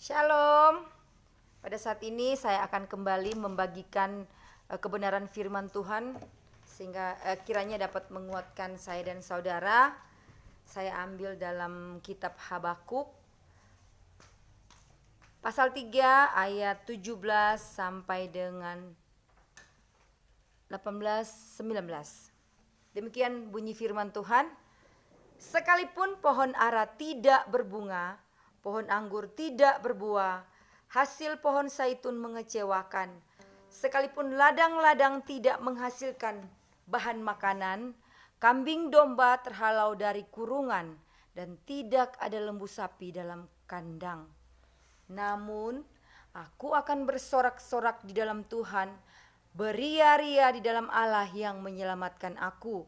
Shalom. Pada saat ini saya akan kembali membagikan kebenaran firman Tuhan sehingga kiranya dapat menguatkan saya dan saudara. Saya ambil dalam kitab Habakuk pasal 3 ayat 17 sampai dengan 18-19. Demikian bunyi firman Tuhan. Sekalipun pohon ara tidak berbunga, pohon anggur tidak berbuah, hasil pohon zaitun mengecewakan, sekalipun ladang-ladang tidak menghasilkan bahan makanan, kambing domba terhalau dari kurungan, dan tidak ada lembu sapi dalam kandang. Namun aku akan bersorak-sorak di dalam Tuhan, beria-ria di dalam Allah yang menyelamatkan aku.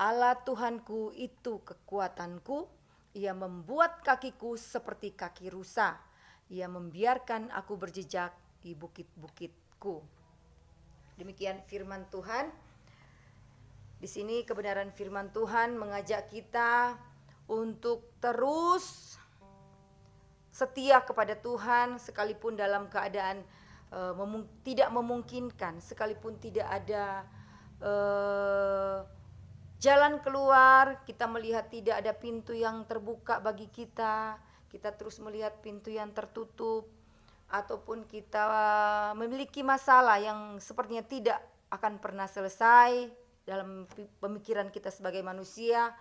Allah Tuhanku itu kekuatanku, Ia membuat kakiku seperti kaki rusa, Ia membiarkan aku berjejak di bukit-bukitku. Demikian firman Tuhan. Di sini kebenaran firman Tuhan mengajak kita untuk terus setia kepada Tuhan sekalipun dalam keadaan tidak memungkinkan, sekalipun tidak ada jalan keluar, kita melihat tidak ada pintu yang terbuka bagi kita, kita terus melihat pintu yang tertutup, ataupun kita memiliki masalah yang sepertinya tidak akan pernah selesai dalam pemikiran kita sebagai manusia.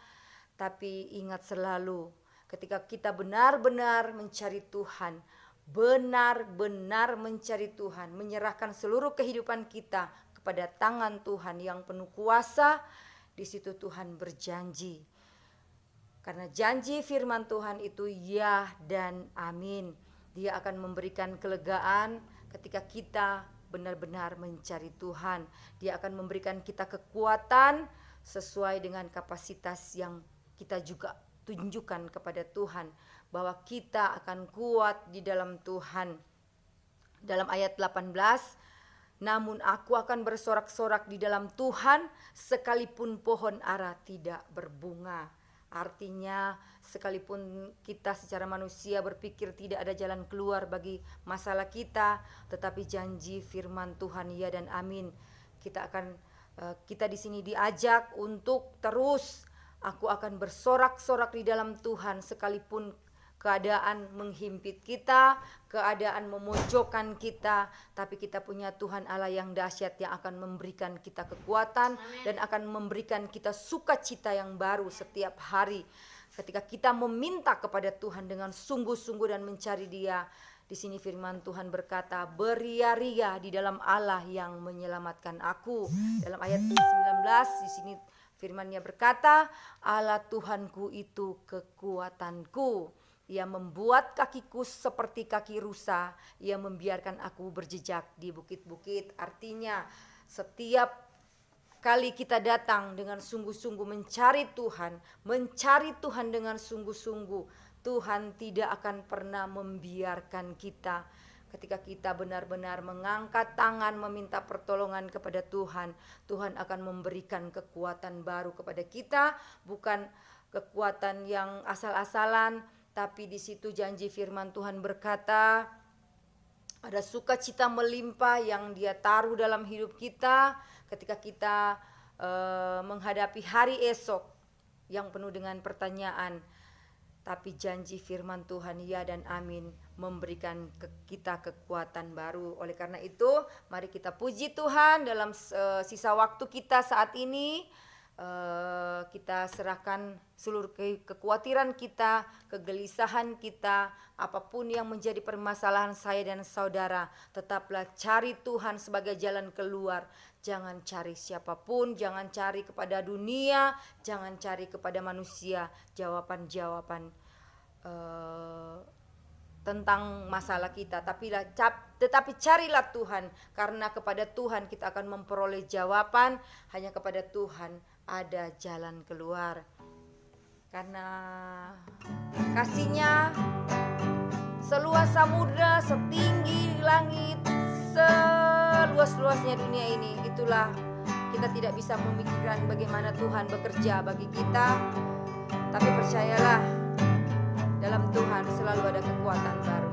Tapi ingat selalu, ketika kita benar-benar mencari Tuhan, benar-benar mencari Tuhan, menyerahkan seluruh kehidupan kita kepada tangan Tuhan yang penuh kuasa, di situ Tuhan berjanji. Karena janji firman Tuhan itu ya dan amin. Dia akan memberikan kelegaan ketika kita benar-benar mencari Tuhan. Dia akan memberikan kita kekuatan sesuai dengan kapasitas yang kita juga tunjukkan kepada Tuhan, bahwa kita akan kuat di dalam Tuhan. Dalam ayat 18, namun aku akan bersorak-sorak di dalam Tuhan sekalipun pohon ara tidak berbunga. Artinya sekalipun kita secara manusia berpikir tidak ada jalan keluar bagi masalah kita, tetapi janji firman Tuhan ya dan amin. Kita di sini diajak untuk terus, aku akan bersorak-sorak di dalam Tuhan sekalipun keadaan menghimpit kita, keadaan memojokkan kita, tapi kita punya Tuhan Allah yang dahsyat yang akan memberikan kita kekuatan. Amen. Dan akan memberikan kita sukacita yang baru setiap hari. Ketika kita meminta kepada Tuhan dengan sungguh-sungguh dan mencari Dia. Di sini firman Tuhan berkata, beria-ria di dalam Allah yang menyelamatkan aku. Dalam ayat 19 di sini firman-Nya berkata, Allah Tuhanku itu kekuatanku. Ia membuat kakiku seperti kaki rusa, Ia membiarkan aku berjejak di bukit-bukit. Artinya setiap kali kita datang dengan sungguh-sungguh mencari Tuhan dengan sungguh-sungguh, Tuhan tidak akan pernah membiarkan kita. Ketika kita benar-benar mengangkat tangan meminta pertolongan kepada Tuhan, Tuhan akan memberikan kekuatan baru kepada kita, bukan kekuatan yang asal-asalan. Tapi di situ janji firman Tuhan berkata, ada sukacita melimpah yang Dia taruh dalam hidup kita ketika kita menghadapi hari esok yang penuh dengan pertanyaan. Tapi janji firman Tuhan ya dan amin memberikan kita kekuatan baru. Oleh karena itu mari kita puji Tuhan dalam sisa waktu kita saat ini. Kita serahkan seluruh kekhawatiran kita, kegelisahan kita, apapun yang menjadi permasalahan saya dan saudara, tetaplah cari Tuhan sebagai jalan keluar. Jangan cari siapapun, jangan cari kepada dunia, jangan cari kepada manusia jawaban-jawaban tentang masalah kita, tetapi carilah Tuhan, karena kepada Tuhan kita akan memperoleh jawaban. Hanya kepada Tuhan ada jalan keluar, karena kasih-Nya seluas samudra, setinggi langit, seluas-luasnya dunia ini. Itulah kita tidak bisa memikirkan bagaimana Tuhan bekerja bagi kita, tapi percayalah, dalam Tuhan selalu ada kekuatan baru.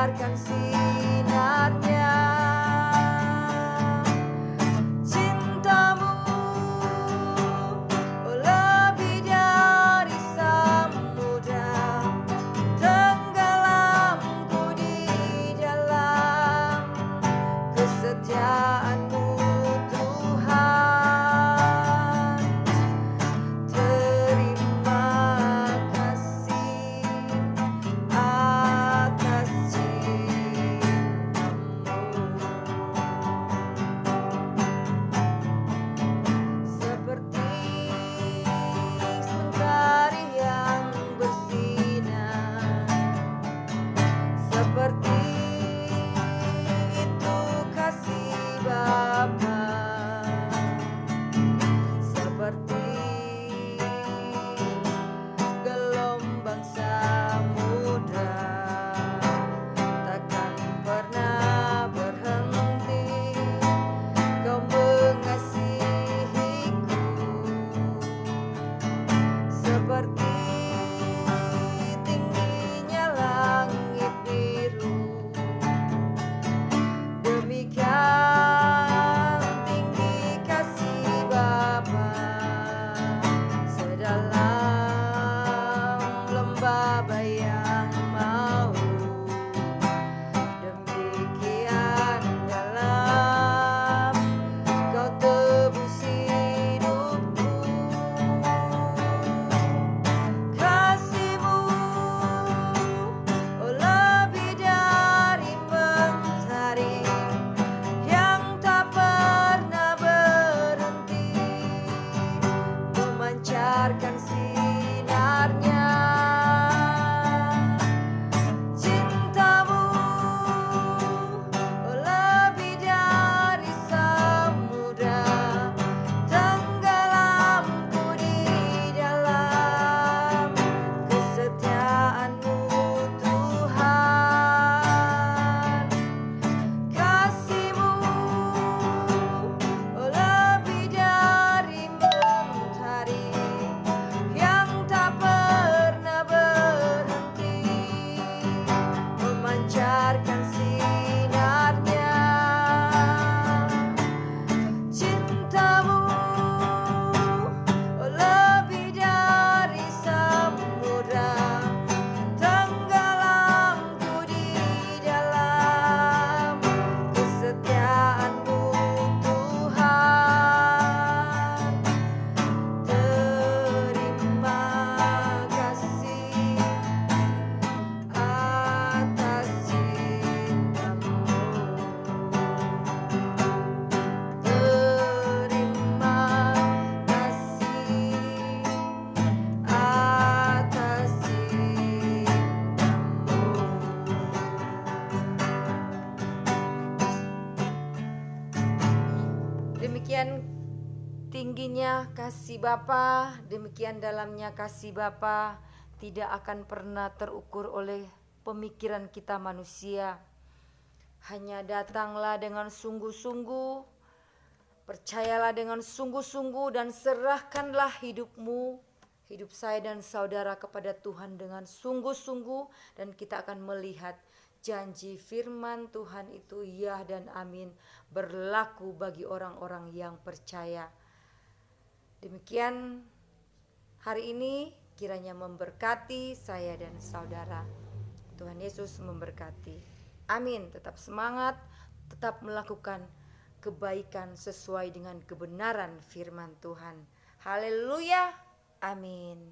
memancarkan sinarnya. Cintamu lebih dari samudra, tenggelamku di dalam kesetiaan-Mu Tuhan. Terima kasih atas cinta-Mu. Seperti mentari yang bersinar, seperti itu kasih Bapa, seperti gelombang samudra, takkan pernah berhenti Kau mengasihiku. Seperti tingginya langit biru, demikian tinggi kasih Bapa, sedalam lembah bayang mau, demikian dalam Kau tebus hidupku. Kasih-Mu lebih dari mentari yang tak pernah berhenti memancarkan sinarnya. Cinta-Mu lebih dari samudra, tenggelamku di dalam kesetiaan-Mu Tuhan. Kasih-Mu lebih dari mentari yang tak pernah berhenti memancarkan sinarnya. Cinta-Mu lebih dari samudra, tenggelamku di dalam kesetiaan-Mu Tuhan. Terima kasih atas cinta-Mu. Terima kasih atas cinta-Mu. Demikian tingginya kasih Bapa, demikian dalamnya kasih Bapa, tidak akan pernah terukur oleh pemikiran kita manusia. Hanya datanglah dengan sungguh-sungguh, percayalah dengan sungguh-sungguh, dan serahkanlah hidupmu, hidup saya dan saudara kepada Tuhan dengan sungguh-sungguh, dan kita akan melihat janji firman Tuhan itu ya dan amin, berlaku bagi orang-orang yang percaya. Demikian hari ini, kiranya memberkati saya dan saudara. Tuhan Yesus memberkati. Amin. Tetap semangat, tetap melakukan kebaikan sesuai dengan kebenaran firman Tuhan. Haleluya. Amin.